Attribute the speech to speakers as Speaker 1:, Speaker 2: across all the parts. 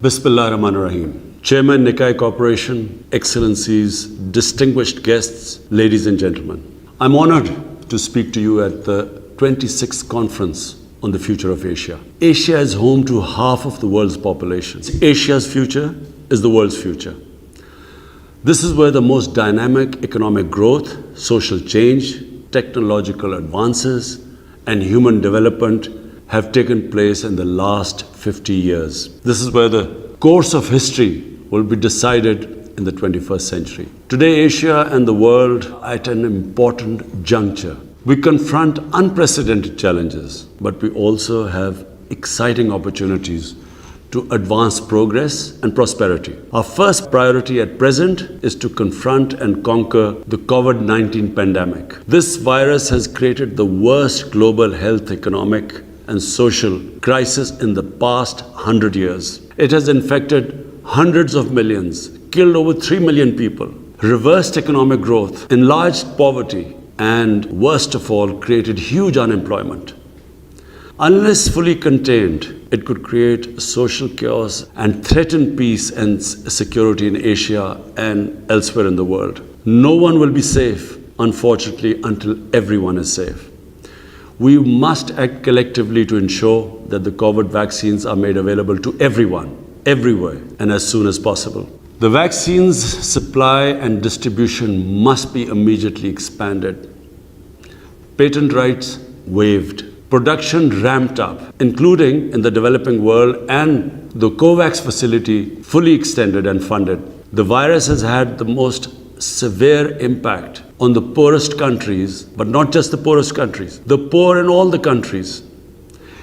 Speaker 1: Bismillah ar-Rahman ar-Rahim. Chairman Nikkei Corporation, Excellencies, distinguished guests, ladies and gentlemen. I'm honored to speak to you at the 26th Conference on the Future of Asia. Asia is home to half of the world's population. Asia's future is the world's future. This is where the most dynamic economic growth, social change, technological advances, and human development have taken place in the last 50 years. This is where the course of history will be decided in the 21st century. Today, Asia and the world are at an important juncture. We confront unprecedented challenges, but we also have exciting opportunities to advance progress and prosperity. Our first priority at present is to confront and conquer the COVID-19 pandemic. This virus has created the worst global health, economic, and social crisis in the past 100 years. It has infected hundreds of millions, killed over 3 million people, reversed economic growth, enlarged poverty, and worst of all, created huge unemployment. Unless fully contained, it could create social chaos and threaten peace and security in Asia and elsewhere in the world. No one will be safe, unfortunately, until everyone is safe. We must act collectively to ensure that the COVID vaccines are made available to everyone, everywhere, and as soon as possible. The vaccines supply and distribution must be immediately expanded. Patent rights waived. Production ramped up, including in the developing world, and the COVAX facility fully extended and funded. The virus has had the most severe impact on the poorest countries, but not just the poorest countries, the poor in all the countries.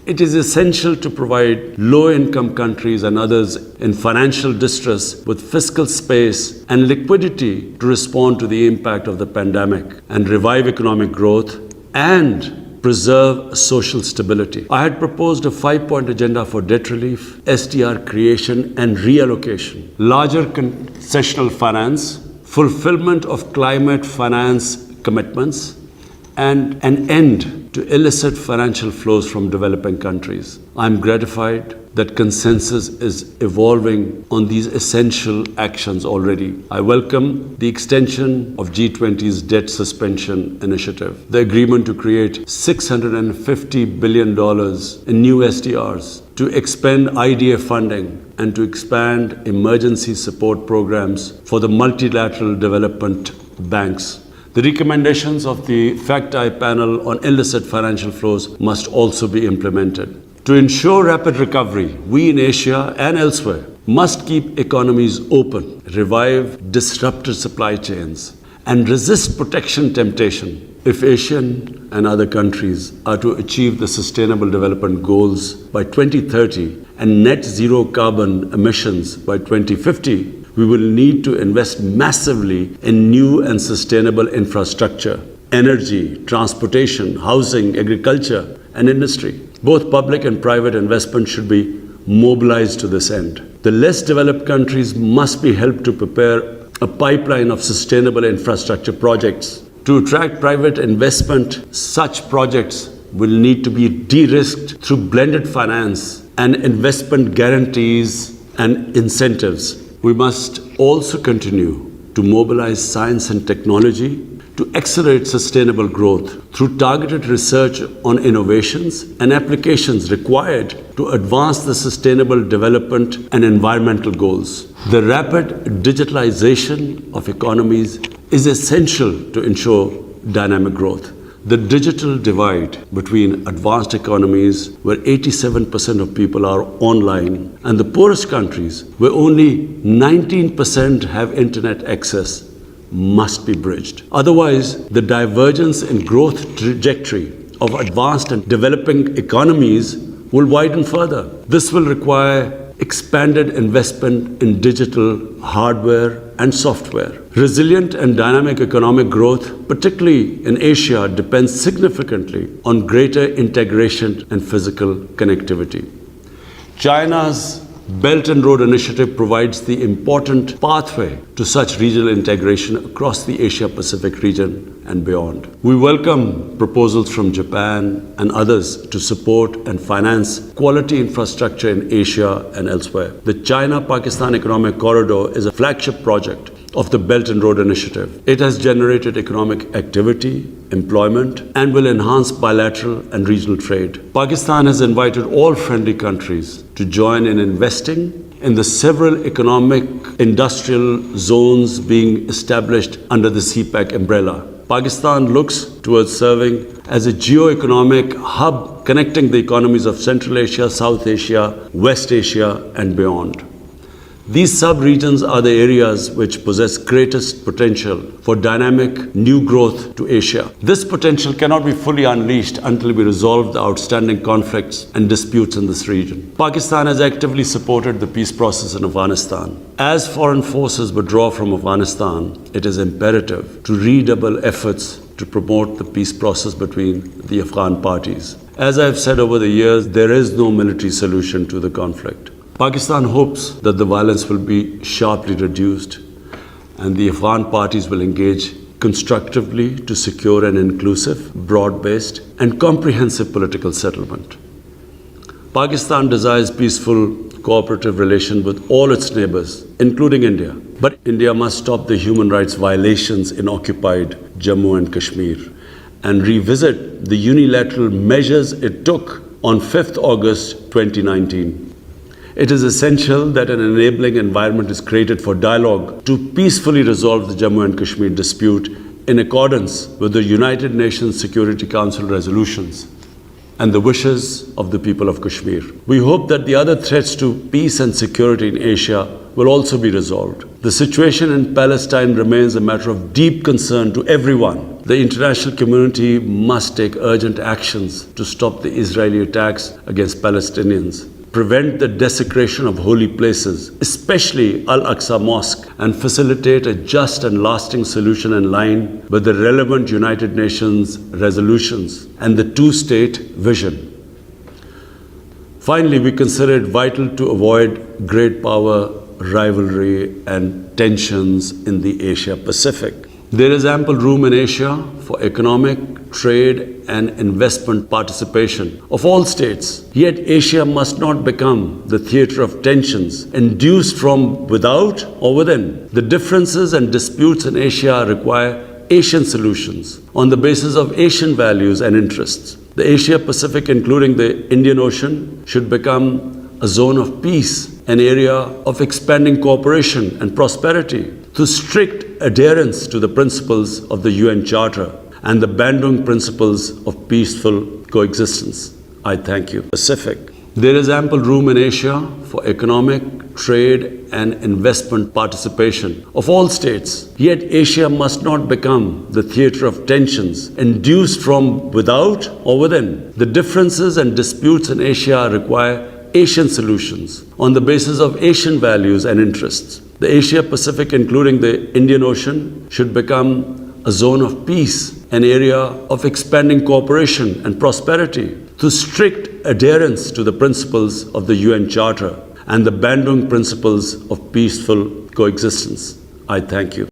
Speaker 1: It is essential to provide low-income countries and others in financial distress with fiscal space and liquidity to respond to the impact of the pandemic and revive economic growth and preserve social stability. I had proposed a 5-point agenda for debt relief, SDR creation and reallocation, larger concessional finance, fulfillment of climate finance commitments, and an end to illicit financial flows from developing countries. I'm gratified that consensus is evolving on these essential actions already. I welcome the extension of G20's debt suspension initiative, the agreement to create $650 billion in new SDRs, to expend IDA funding, and to expand emergency support programs for the multilateral development banks. The recommendations of the FACT-I panel on illicit financial flows must also be implemented. To ensure rapid recovery, we in Asia and elsewhere must keep economies open, revive disrupted supply chains, and resist protection temptation. If Asian and other countries are to achieve the Sustainable Development Goals by 2030 and net zero carbon emissions by 2050, we will need to invest massively in new and sustainable infrastructure, energy, transportation, housing, agriculture, and industry. Both public and private investment should be mobilized to this end. The less developed countries must be helped to prepare a pipeline of sustainable infrastructure projects. To attract private investment, such projects will need to be de-risked through blended finance and investment guarantees and incentives. We must also continue to mobilize science and technology to accelerate sustainable growth through targeted research on innovations and applications required to advance the sustainable development and environmental goals. The rapid digitalization of economies is essential to ensure dynamic growth. The digital divide between advanced economies, where 87% of people are online, and the poorest countries, where only 19% have internet access, must be bridged. Otherwise, the divergence in growth trajectory of advanced and developing economies will widen further. This will require expanded investment in digital hardware and software. Resilient and dynamic economic growth, particularly in Asia, depends significantly on greater integration and physical connectivity. China's Belt and Road Initiative provides the important pathway to such regional integration across the Asia-Pacific region and beyond. We welcome proposals from Japan and others to support and finance quality infrastructure in Asia and elsewhere. The China-Pakistan Economic Corridor is a flagship project of the Belt and Road Initiative. It has generated economic activity, employment, and will enhance bilateral and regional trade. Pakistan has invited all friendly countries to join in investing in the several economic industrial zones being established under the CPEC umbrella. Pakistan looks towards serving as a geo-economic hub connecting the economies of Central Asia, South Asia, West Asia, and beyond. These sub-regions are the areas which possess greatest potential for dynamic new growth to Asia. This potential cannot be fully unleashed until we resolve the outstanding conflicts and disputes in this region. Pakistan has actively supported the peace process in Afghanistan. As foreign forces withdraw from Afghanistan, it is imperative to redouble efforts to promote the peace process between the Afghan parties. As I have said over the years, there is no military solution to the conflict. Pakistan hopes that the violence will be sharply reduced and the Afghan parties will engage constructively to secure an inclusive, broad-based and comprehensive political settlement. Pakistan desires peaceful, cooperative relation with all its neighbors, including India. But India must stop the human rights violations in occupied Jammu and Kashmir and revisit the unilateral measures it took on 5th August 2019. It is essential that an enabling environment is created for dialogue to peacefully resolve the Jammu and Kashmir dispute in accordance with the United Nations Security Council resolutions and the wishes of the people of Kashmir. We hope that the other threats to peace and security in Asia will also be resolved. The situation in Palestine remains a matter of deep concern to everyone. The international community must take urgent actions to stop the Israeli attacks against Palestinians, prevent the desecration of holy places, especially Al-Aqsa Mosque, and facilitate a just and lasting solution in line with the relevant United Nations resolutions and the two-state vision. Finally, we consider it vital to avoid great power rivalry and tensions in the Asia-Pacific. There is ample room in Asia for economic, trade and investment participation of all states. Yet Asia must not become the theatre of tensions induced from without or within. The differences and disputes in Asia require Asian solutions on the basis of Asian values and interests. The Asia-Pacific, including the Indian Ocean, should become a zone of peace, an area of expanding cooperation and prosperity, through strict adherence to the principles of the UN Charter and the Bandung principles of peaceful coexistence. I thank you. Pacific. There is ample room in Asia for economic, trade and investment participation of all states. Yet Asia must not become the theatre of tensions induced from without or within. The differences and disputes in Asia require Asian solutions on the basis of Asian values and interests. The Asia-Pacific, including the Indian Ocean, should become a zone of peace, an area of expanding cooperation and prosperity, through strict adherence to the principles of the UN Charter and the Bandung principles of peaceful coexistence. I thank you.